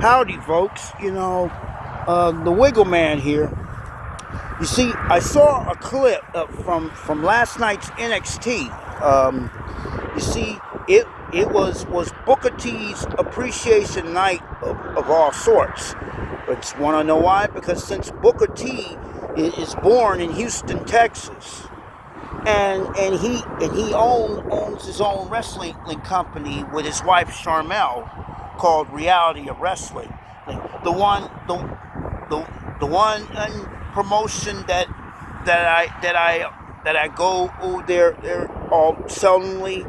Howdy, folks. The Wiggle Man here. You see, I saw a clip from last night's NXT. You see, it was Booker T's appreciation night of all sorts. But you want to know why? Because since Booker T is born in Houston, Texas, and he owns his own wrestling company with his wife Sharmell, called Reality of Wrestling. The one promotion that I go over there all seldomly.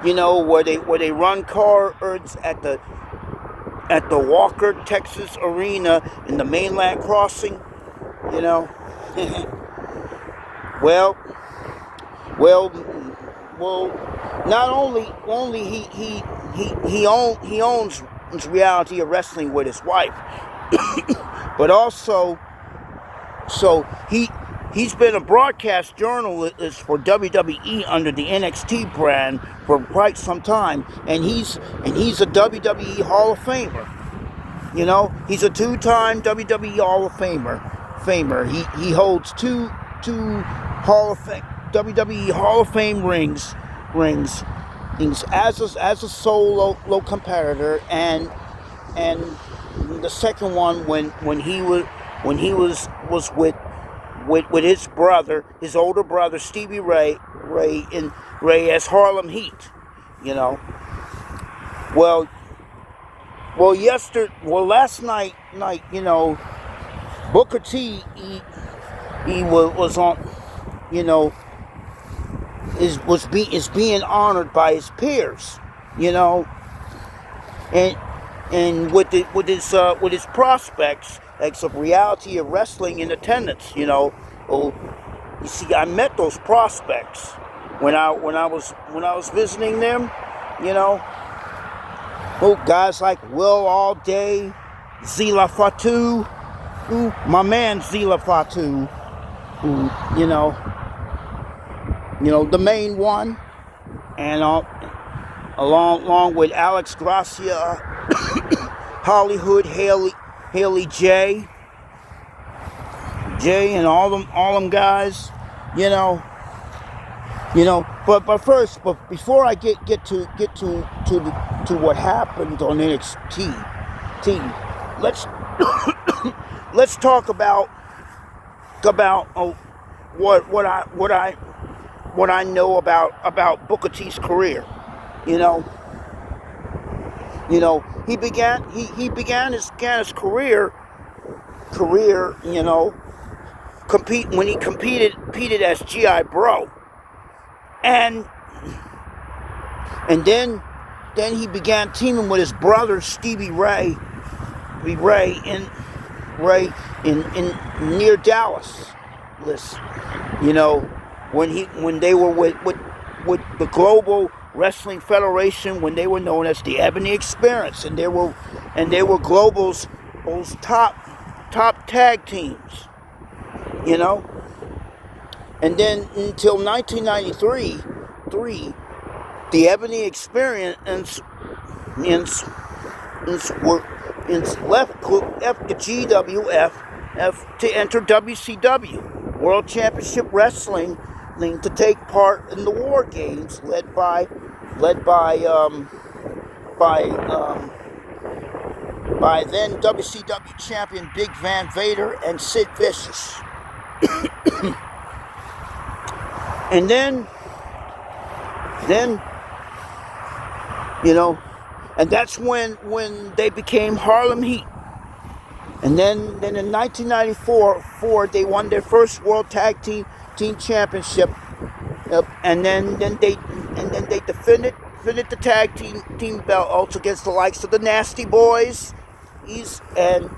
Where they run cards at the Walker, Texas arena in the mainland crossing. Well, not only he owns Reality of Wrestling with his wife, but also he's been a broadcast journalist for WWE under the NXT brand for quite some time, and he's a WWE Hall of Famer. He's a two-time WWE Hall of Famer. He holds two WWE Hall of Fame rings as a solo competitor, and the second one when he was with his brother, his older brother Stevie Ray as Harlem Heat. Last night, Booker T he was on, is being honored by his peers, and with his prospects of Reality of Wrestling in attendance. You see, I met those prospects when I was visiting them. Guys like Will All Day, Zila Fatu, my man Zila Fatu, the main one, and along with Alex Gracia, Hollywood Haley J, and all them guys, but before I get to what happened on NXT, let's talk about what I know about Booker T's career. He began his career, when he competed as G.I. Bro. And then he began teaming with his brother Stevie Ray in near Dallas. When they were with the Global Wrestling Federation, when they were known as the Ebony Experience, and they were Global's top tag teams. And then until 1993, the Ebony Experience left the GWF to enter WCW World Championship Wrestling to take part in the War Games led by then WCW champion Big Van Vader and Sid Vicious. And then and that's when they became Harlem Heat. And then in 1994, they won their first World Tag Team Championship. And then they defended the tag team belts against the likes of the Nasty Boys. He's in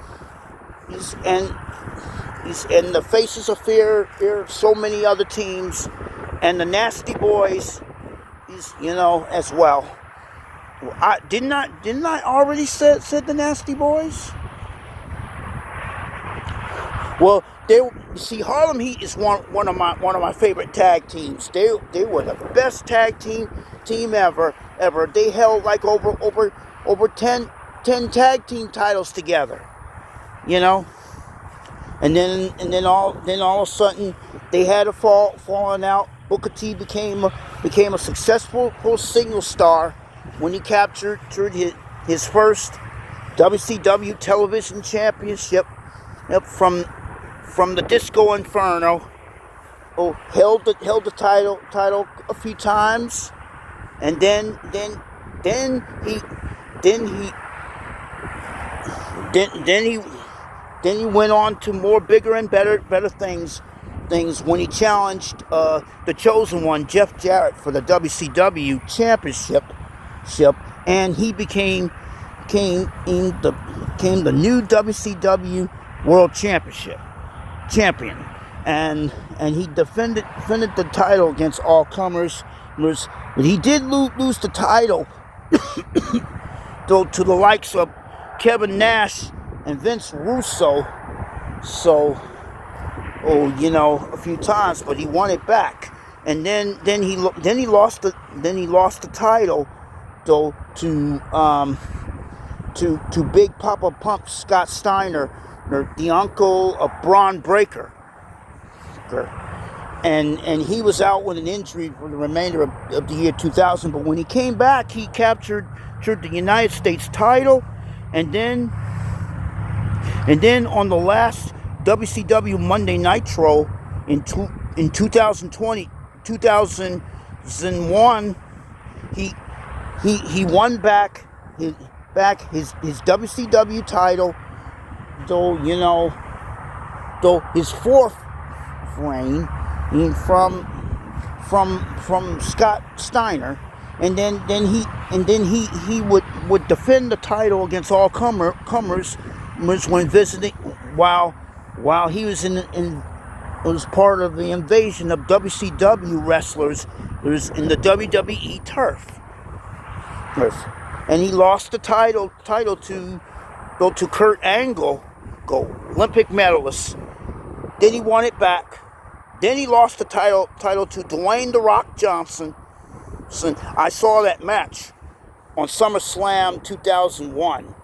the Faces of Fear. So many other teams, and the Nasty Boys, as well. Didn't I already said the Nasty Boys? Well, you see, Harlem Heat is one of my favorite tag teams. They were the best tag team ever. They held like over 10 tag team titles together. You know, and then all of a sudden they had a falling out. Booker T became a successful single star when he captured his first WCW television championship from the Disco Inferno. Held the title a few times, and then he went on to more bigger and better things when he challenged the chosen one, Jeff Jarrett, for the WCW Championship, and he became the new WCW World Champion, and he defended the title against all comers. But he did lose the title though to the likes of Kevin Nash and Vince Russo. So, a few times, but he won it back, and then he lost the title though to Big Papa Pump Scott Steiner, the uncle of Braun Breaker, and he was out with an injury for the remainder of the year 2000. But when he came back, he captured the United States title, and then on the last WCW Monday Nitro in 2001, he won back his WCW title, though his fourth reign from Scott Steiner, and then he would defend the title against all comers when visiting while he was was part of the invasion of WCW wrestlers in the WWE turf. And he lost the title to Kurt Angle, Olympic medalist. Then he won it back. Then he lost the title to Dwayne "The Rock" Johnson. So I saw that match on SummerSlam 2001.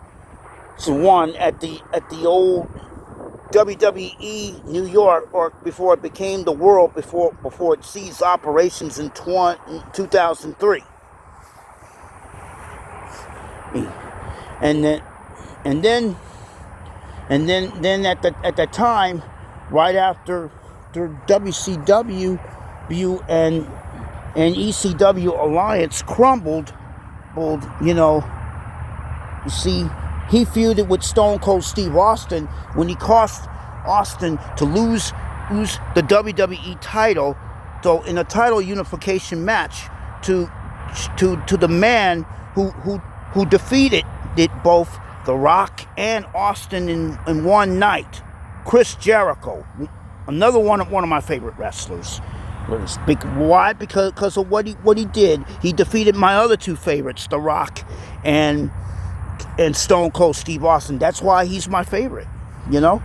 At the old WWE New York, or before it became the World, before it ceased operations in 2003. And then at the time, right after the WCW and ECW alliance crumbled, you see, he feuded with Stone Cold Steve Austin when he caused Austin to lose the WWE title, though in a title unification match to the man who defeated both The Rock and Austin in one night, Chris Jericho, another one of my favorite wrestlers. Why? Because of what he did. He defeated my other two favorites, The Rock and Stone Cold Steve Austin. That's why he's my favorite. You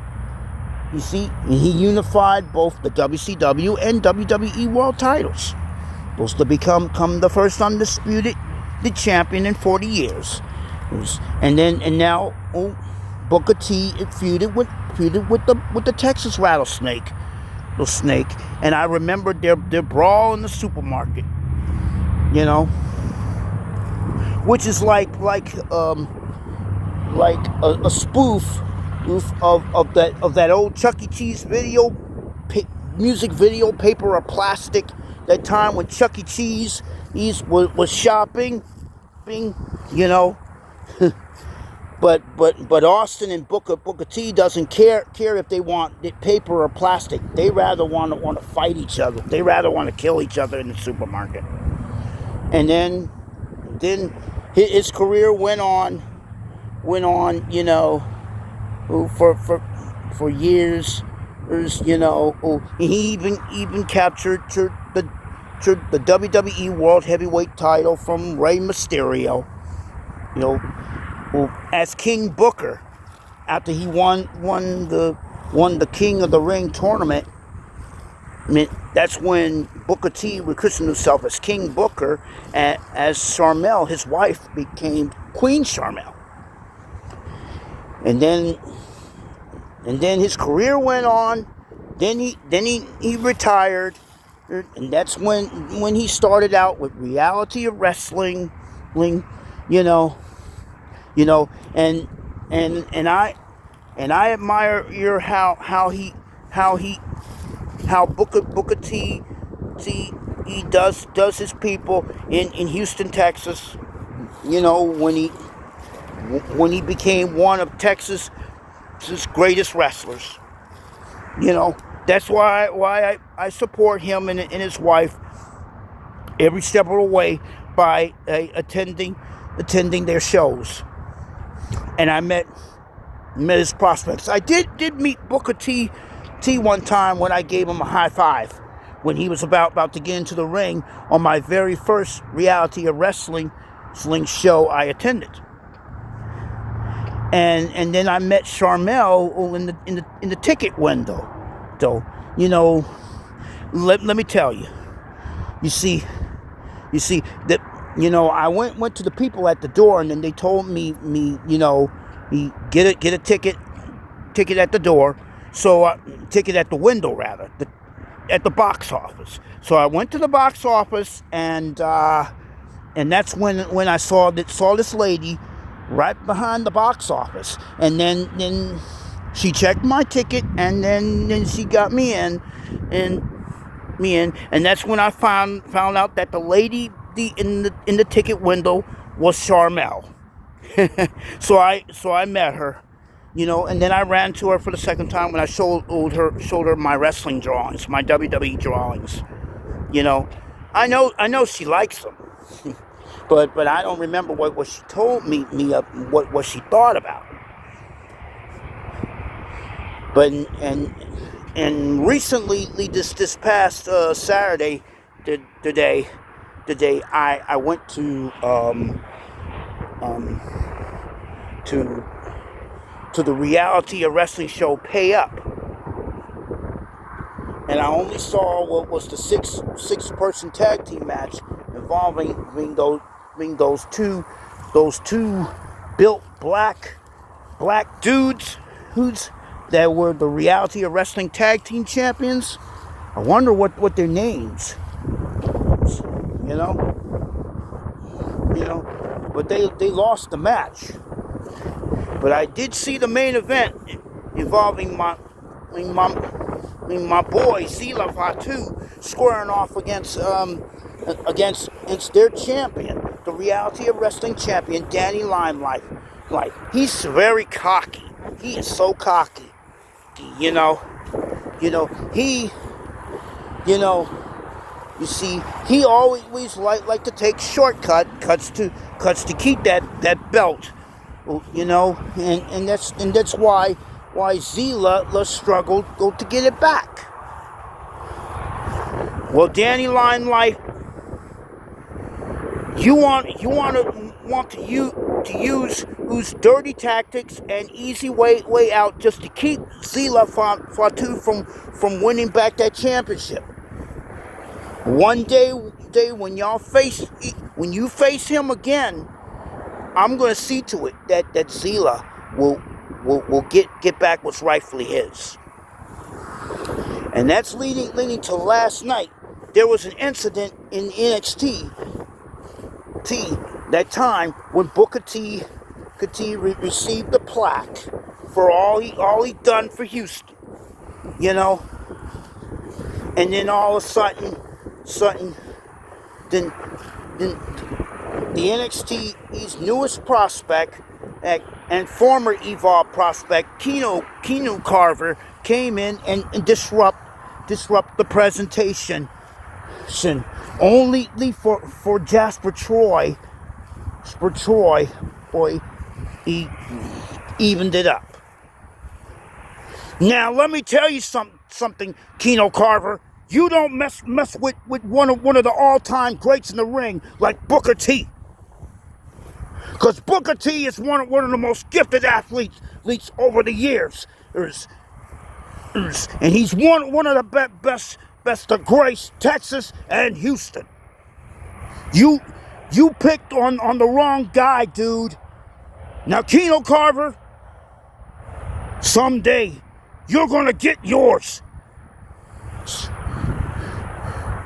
see, he unified both the WCW and WWE World titles. Supposed to become the first undisputed champion in 40 years. And now Booker T feuded with the Texas Rattlesnake, the Snake. And I remember their brawl in the supermarket. Which is like a spoof of that old Chuck E. Cheese music video, Paper or Plastic. That time when Chuck E. Cheese was shopping, but Austin and Booker T doesn't care if they want it paper or plastic. They rather want to fight each other. They rather want to kill each other in the supermarket. And then his career went on, for years. He even captured the WWE World Heavyweight title from Rey Mysterio, as King Booker, after he won the won the King of the Ring tournament, that's when Booker T rechristened himself as King Booker, and as Sharmell, his wife, became Queen Sharmell. And then his career went on. Then he retired, and that's when he started out with reality of wrestling, you know, and I admire how Booker T he does his people in Houston, Texas. When he became one of Texas' greatest wrestlers. That's why I support him and his wife every step of the way by attending their shows. And I met his prospects. I did meet Booker T one time when I gave him a high five when he was about to get into the ring on my very first reality of wrestling show I attended. And then I met Sharmell in the ticket window. So, let me tell you. You see that I went to the people at the door, and then they told me get a ticket at the door. So ticket at the window rather, at the box office. So I went to the box office, and that's when I saw this lady right behind the box office, and then she checked my ticket, and then she got me in, and that's when I found out that the lady in the ticket window was Sharmell. so I met her, and then I ran to her for the second time when I showed her my wrestling drawings, my WWE drawings. I know she likes them. But I don't remember what she told me of what she thought about. But and recently, this past Saturday, today I went to the reality of wrestling show Pay Up, and I only saw what was the six person tag team match involving those two built black dudes that were the reality of wrestling tag team champions. I wonder what their names. But they lost the match. But I did see the main event involving my boy Zila Fatu squaring off against their champion, the reality of wrestling champion, Danny Limelight. He's very cocky. He is so cocky. You see, he always like to take shortcuts to keep that belt. And that's why Zila struggled to get it back. Well, Danny Limelight, you want to use dirty tactics and easy way out just to keep Zila Fatu from winning back that championship. One day when you face him again, I'm gonna see to it that Zila will get back what's rightfully his. And that's leading to last night. There was an incident in NXT that time when Booker T received the plaque for all he done for Houston, and then all of a sudden then the NXT's newest prospect and former Evolve prospect Keno Carver came in and disrupt the presentation, only for Jasper Troy. Boy, he evened it up. Now let me tell you something, Keno Carver. You don't mess with one of the all-time greats in the ring like Booker T. Because Booker T is one of the most gifted athletes over the years. And he's one of the best to grace Texas and Houston. You picked on the wrong guy, dude. Now, Keno Carver, someday you're gonna get yours.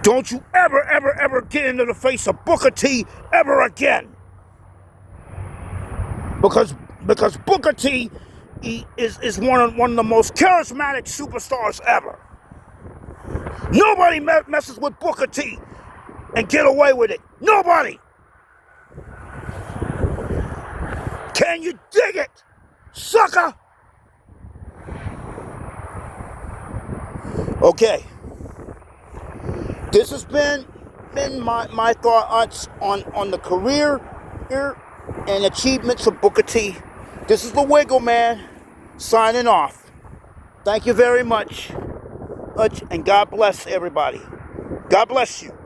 Don't you ever get into the face of Booker T ever again. Because Booker T is one of the most charismatic superstars ever. Nobody messes with Booker T and get away with it. Nobody. Can you dig it, sucker? Okay. This has been my thoughts on the career and achievements of Booker T. This is the Wiggle Man signing off. Thank you very much. And God bless everybody. God bless you.